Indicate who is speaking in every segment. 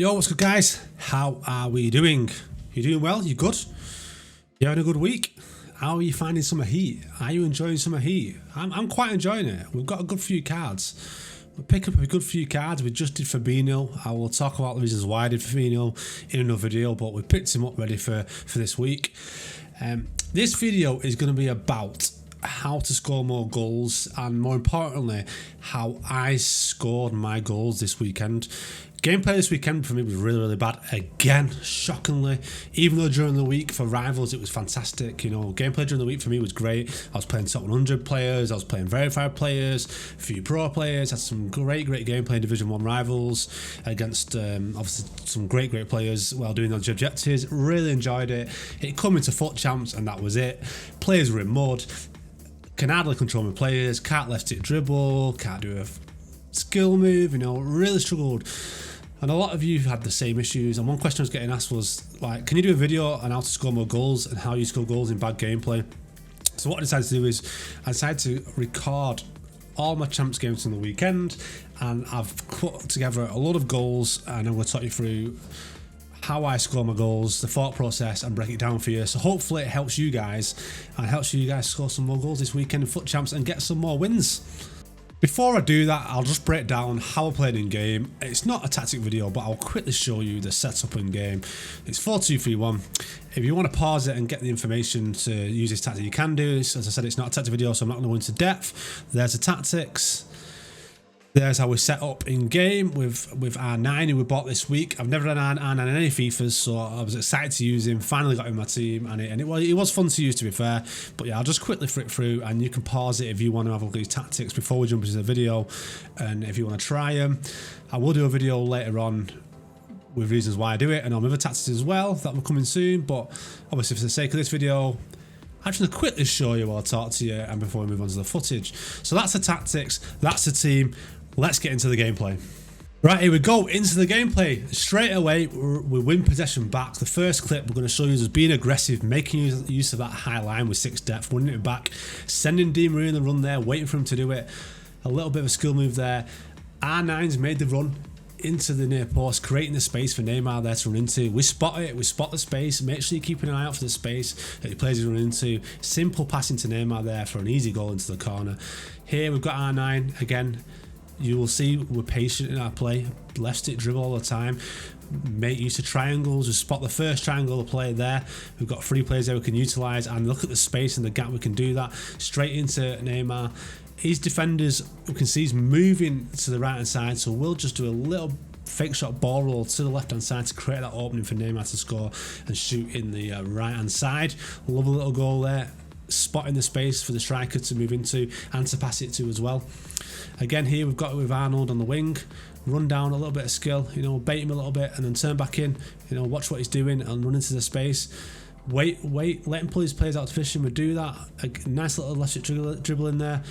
Speaker 1: Yo, what's good, guys? How are we doing? You doing well? You good? You having a good week? How are you finding summer heat? Are you enjoying summer heat? I'm quite enjoying it. We've got a good few cards. We'll pick up a good few cards. We just did Fabinho. I will talk about the reasons why I did Fabinho in another video, but we picked him up ready for this week. This video is going to be about how to score more goals and, more importantly, how I scored my goals this weekend. Gameplay this weekend for me was really bad again, shockingly. Even though during the week for rivals it was fantastic, you know, gameplay during the week for me was great. I was playing top 100 players, I was playing verified players, a few pro players, had some great gameplay in Division 1 rivals against obviously some great players while doing those objectives. Really enjoyed it. It come into FUT Champs and that was it. Players were in mud. Can hardly control my players, can't left stick dribble, can't do a skill move, you know, really struggled. And a lot of you had the same issues, and one question I was getting asked was like, can you do a video on how to score more goals and how you score goals in bad gameplay? So what I decided to do is I decided to record all my champs games from the weekend, and I've put together a lot of goals, and I'm going to talk you through how I score my goals, the thought process, and break it down for you. So hopefully it helps you guys and helps you guys score some more goals this weekend in FUT Champs and get some more wins. Before I do that, I'll just break down how I played in game. It's not a tactic video, but I'll quickly show you the setup in game. It's 4-2-3-1. If you want to pause it and get the information to use this tactic, you can do this. As I said, it's not a tactic video, so I'm not going to go into depth. There's the tactics. There's how we set up in game with R9, who we bought this week. I've never done R9 in any FIFAs, so I was excited to use him. Finally got him in my team, and it was fun to use, to be fair. But yeah, I'll just quickly flick through, and you can pause it if you want to have a look at these tactics before we jump into the video, and if you want to try them. I will do a video later on with reasons why I do it, and on other tactics as well that will come in soon. But obviously, for the sake of this video, I'm just going to quickly show you while I talk to you, and before we move on to the footage. So that's the tactics, that's the team. Let's get into the gameplay. Right, here we go, into the gameplay. Straight away, we win possession back. The first clip we're going to show you is being aggressive, making use of that high line with 6 depth, winning it back, sending Di Maria in the run there, waiting for him to do it. A little bit of a skill move there. R9's made the run into the near post, creating the space for Neymar there to run into. We spot it, we spot the space. Make sure you're keeping an eye out for the space that the players run into. Simple passing to Neymar there for an easy goal into the corner. Here we've got R9 again. You will see we're patient in our play, left stick dribble all the time, make use of triangles. We spot the first triangle of play there. We've got 3 players there we can utilise, and look at the space and the gap, we can do that. Straight into Neymar. His defenders, we can see he's moving to the right hand side, so we'll just do a little fake shot ball roll to the left hand side to create that opening for Neymar to score and shoot in the right hand side. Love a little goal there, spotting the space for the striker to move into and to pass it to as well. Again, here we've got it with Arnold on the wing. Run down, a little bit of skill, you know, bait him a little bit and then turn back in, you know, watch what he's doing and run into the space. Wait, let him pull his players out to position. We do that. A nice little left foot dribble in there.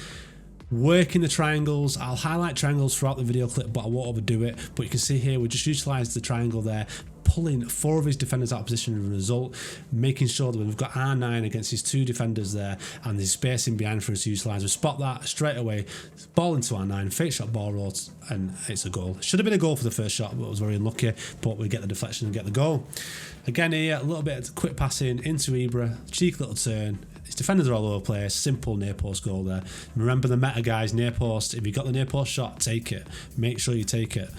Speaker 1: Working the triangles. I'll highlight triangles throughout the video clip, but I won't overdo it. But you can see here, we just utilised the triangle there, pulling 4 of his defenders out of position as a result, making sure that we've got R9 against his 2 defenders there, and there's spacing behind for us to utilise. We spot that straight away, ball into R9, fake shot ball rolls, and it's a goal. Should have been a goal for the first shot, but I was very unlucky, but we get the deflection and get the goal. Again here, a little bit of quick passing into Ibra, cheeky little turn. His defenders are all over the place. Simple near post goal there. Remember the meta, guys, near post. If you got the near post shot, take it. Make sure you take it.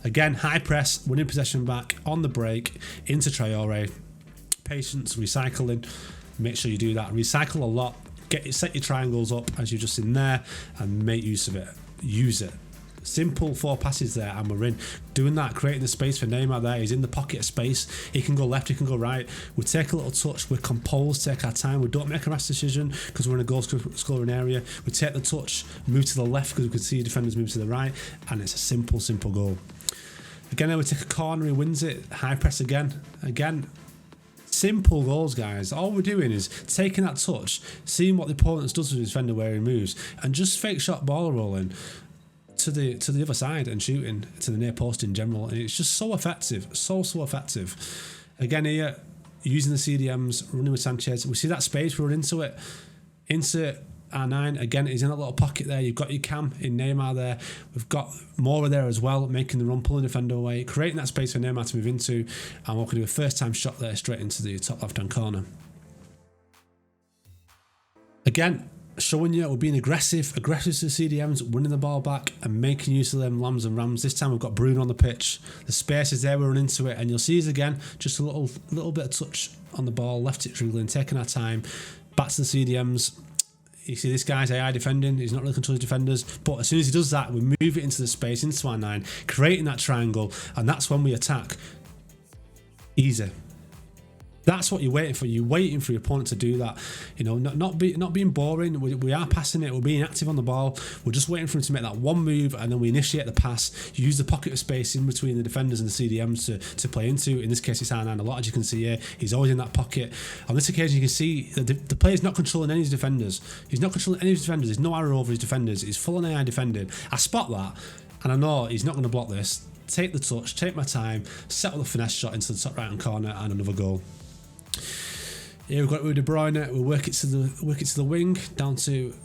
Speaker 1: Again, high press, winning possession back on the break into Traore. Patience, recycling. Make sure you do that. Recycle a lot. Set your triangles up as you've just seen there and make use of it. Use it. Simple 4 passes there and we're in. Doing that, creating the space for Neymar there. He's in the pocket of space. He can go left, he can go right. We take a little touch. We're composed, take our time. We don't make a rash decision because we're in a goal scoring area. We take the touch, move to the left because we can see defenders move to the right, and it's a simple goal. Again, then we take a corner, he wins it. High press again. Again, simple goals, guys. All we're doing is taking that touch, seeing what the opponent does with his defender where he moves, and just fake shot ball rolling to the other side and shooting to the near post in general. And it's just so effective, so effective. Again here, using the CDMs, running with Sanchez. We see that space, we run into it, into R9. Again, he's in that little pocket there. You've got your cam in Neymar there. We've got Mora there as well, making the run, pulling the defender away, creating that space for Neymar to move into. And we're going to do a first time shot there straight into the top left-hand corner. Again, showing you we're being aggressive to the CDMs, winning the ball back and making use of them lambs and rams. This time we've got Bruno on the pitch. The space is there, we run into it, and you'll see us again, just a little bit of touch on the ball, left it dribbling, taking our time, back to the CDMs. You see this guy's AI defending, he's not really controlling defenders, but as soon as he does that, we move it into the space, into our 9, creating that triangle, and that's when we attack. Easy. That's what you're waiting for. You're waiting for your opponent to do that. You know, not being boring. We are passing it. We're being active on the ball. We're just waiting for him to make that one move, and then we initiate the pass. Use the pocket of space in between the defenders and the CDMs to play into. In this case, it's R9 a lot, as you can see here. He's always in that pocket. On this occasion, you can see that the player's not controlling any of his defenders. He's not controlling any of his defenders. There's no arrow over his defenders. He's full on AI defending. I spot that, and I know he's not going to block this. Take the touch, take my time, settle the finesse shot into the top right-hand corner, and another goal. Here we've got De Bruyne. We'll work it to the wing, down to,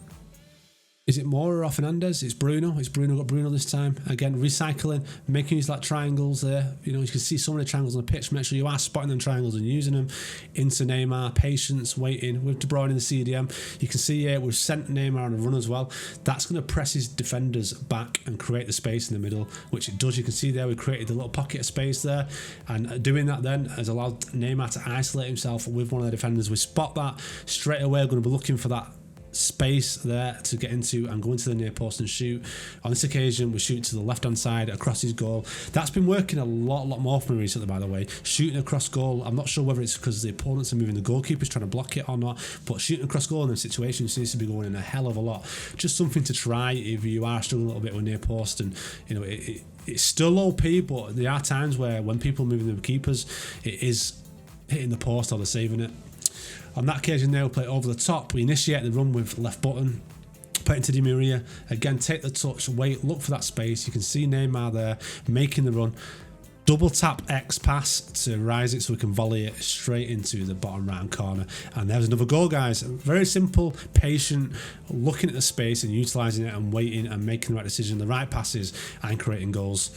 Speaker 1: is it Mora or Fernandez? It's Bruno. It's Bruno. Got Bruno this time. Again, recycling, making use like triangles there. You know, you can see so many triangles on the pitch. Make sure you are spotting them triangles and using them. Into Neymar, patience, waiting with De Bruyne in the CDM. You can see here we've sent Neymar on a run as well. That's going to press his defenders back and create the space in the middle, which it does. You can see there we created a little pocket of space there, and doing that then has allowed Neymar to isolate himself with one of the defenders. We spot that straight away. We're going to be looking for that space there to get into and go into the near post and shoot. On this occasion, we shoot to the left hand side across his goal. That's been working a lot more for me recently, by the way. Shooting across goal, I'm not sure whether it's because the opponents are moving, the goalkeeper's trying to block it or not, but shooting across goal in them situations seems to be going in a hell of a lot. Just something to try if you are struggling a little bit with near post. And you know, it's still OP, but there are times where when people are moving the keepers, it is hitting the post or they're saving it. On that occasion there, we'll play it over the top. We initiate the run with left button, put it into Di Maria. Again, take the touch, wait, look for that space. You can see Neymar there making the run. Double tap X pass to rise it so we can volley it straight into the bottom right hand corner. And there's another goal, guys. Very simple, patient, looking at the space and utilising it and waiting and making the right decision, the right passes and creating goals.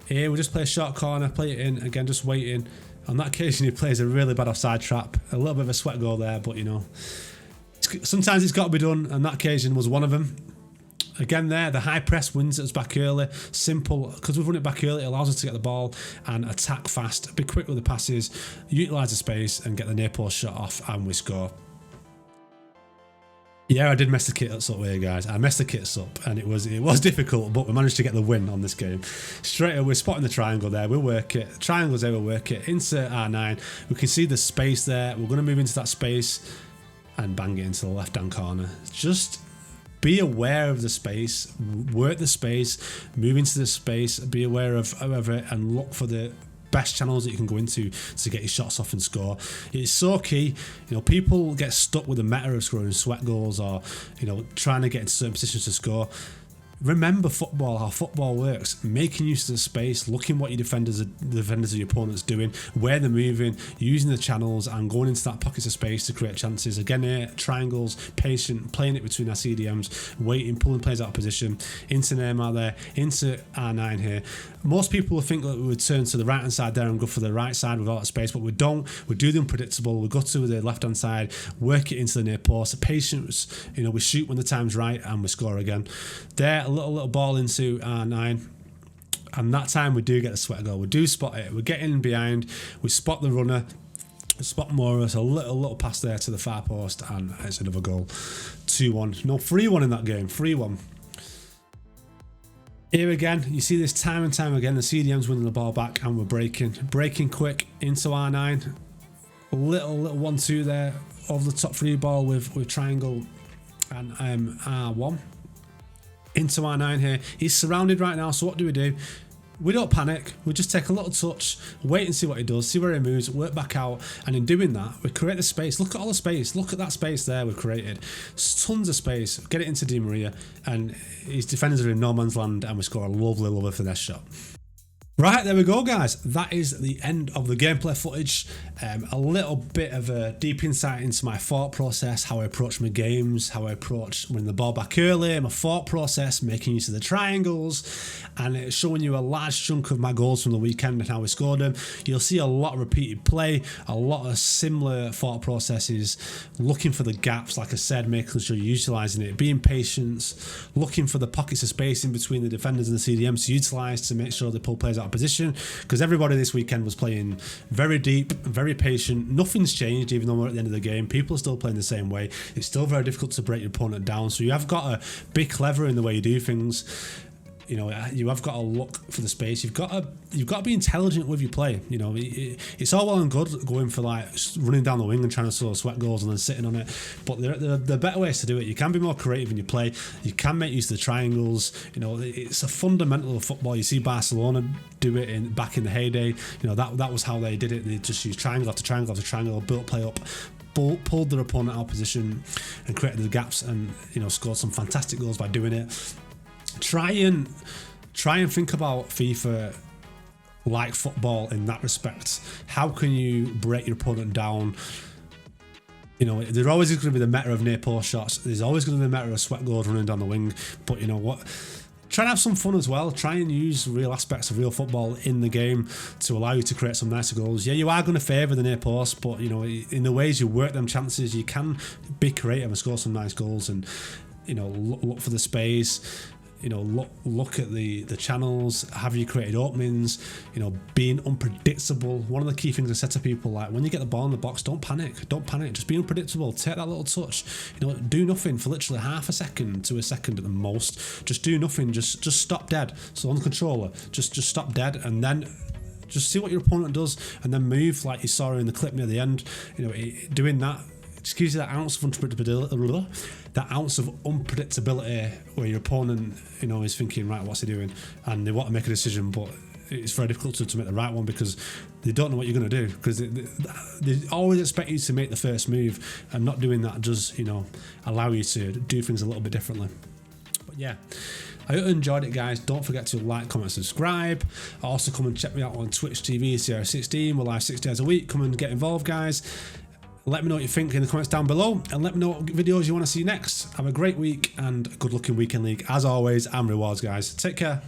Speaker 1: Here, we'll just play a short corner, play it in, again, just waiting. On that occasion, he plays a really bad offside trap. A little bit of a sweat goal there, but you know, sometimes it's got to be done, and that occasion was one of them. Again there, the high press wins us back early. Simple, because we've run it back early, it allows us to get the ball and attack fast, be quick with the passes, utilise the space and get the near post shot off, and we score. Yeah, I did mess the kits up here, guys. I messed the kits up, and it was difficult, but we managed to get the win on this game. Straight away, we're spotting the triangle there. We'll work it. Triangles there, we'll work it. Insert R9. We can see the space there. We're going to move into that space and bang it into the left-hand corner. Just be aware of the space. Work the space. Move into the space. Be aware of it and look for the best channels that you can go into to get your shots off and score. It's so key. You know, people get stuck with the meta of scoring sweat goals or, you know, trying to get into certain positions to score. Remember football, how football works. Making use of the space, looking what your defenders of your opponents doing, where they're moving, using the channels and going into that pockets of space to create chances. Again here, triangles, patient, playing it between our CDMs, waiting, pulling players out of position, into Neymar there, into R9 here. Most people will think that we would turn to the right hand side there and go for the right side with all that space, but we don't. We do the unpredictable. We go to the left hand side, work it into the near post. Patience, you know, we shoot when the time's right and we score again. There, a little ball into R9, and that time we do get the sweat goal. We do spot it. We're getting behind. We spot the runner. We spot Mora. So a little pass there to the far post, and it's another goal. 2-1. No, 3-1 in that game. 3-1. Here again, you see this time and time again. The CDM's winning the ball back, and we're breaking quick into R9. A little 1-2 there over the top free ball with triangle and R1. Into R9 here. He's surrounded right now, so what do? We don't panic. We just take a little touch, wait and see what he does, see where he moves, work back out, and in doing that, we create the space. Look at all the space. Look at that space there we've created. Tons of space. Get it into Di Maria, and his defenders are in no man's land, and we score a lovely finesse shot. Right, there we go, guys. That is the end of the gameplay footage. A little bit of a deep insight into my thought process, how I approach my games, how I approach winning the ball back early, my thought process, making use of the triangles, and it's showing you a large chunk of my goals from the weekend and how we scored them. You'll see a lot of repeated play, a lot of similar thought processes, looking for the gaps, like I said, making sure you're utilising it, being patient, looking for the pockets of space in between the defenders and the CDMs to utilise to make sure they pull players out of position, because everybody this weekend was playing very deep, very patient. Nothing's changed, even though we're at the end of the game. People are still playing the same way. It's still very difficult to break your opponent down, so you have got to be clever in the way you do things. You know, you have got to look for the space. You've got to be intelligent with your play. You know, it's all well and good going for like running down the wing and trying to score sweat goals and then sitting on it. But there are better ways to do it. You can be more creative in your play. You can make use of the triangles. You know, it's a fundamental of football. You see Barcelona do it back in the heyday. You know, that was how they did it. They just used triangle after triangle after triangle, built play up, pulled their opponent out of position, and created the gaps, and you know, scored some fantastic goals by doing it. Try and think about FIFA like football in that respect. How can you break your opponent down? You know, there's always going to be the meta of near post shots. There's always going to be the meta of sweat goals running down the wing. But you know what? Try and have some fun as well. Try and use real aspects of real football in the game to allow you to create some nicer goals. Yeah, you are going to favour the near post, but you know, in the ways you work them chances, you can be creative and score some nice goals. And you know, look for the space. You know, look at the channels. Have you created openings? You know, being unpredictable. One of the key things I said to people, like, when you get the ball in the box, don't panic. Don't panic. Just be unpredictable. Take that little touch. You know, do nothing for literally half a second to a second at the most. Just do nothing. Just stop dead. So on the controller, just stop dead, and then just see what your opponent does, and then move like you saw in the clip near the end. You know, doing that just gives you that ounce of unpredictability. That ounce of unpredictability where your opponent, you know, is thinking, right, what's he doing? And they want to make a decision, but it's very difficult to make the right one because they don't know what you're going to do, because they always expect you to make the first move, and not doing that does, you know, allow you to do things a little bit differently. But yeah, I hope you enjoyed it, guys. Don't forget to like, comment, subscribe. Also, come and check me out on Twitch TV, CR16. We're live 6 days a week. Come and get involved, guys. Let me know what you think in the comments down below, and let me know what videos you want to see next. Have a great week and good luck in Weekend League. As always, and rewards, guys. Take care.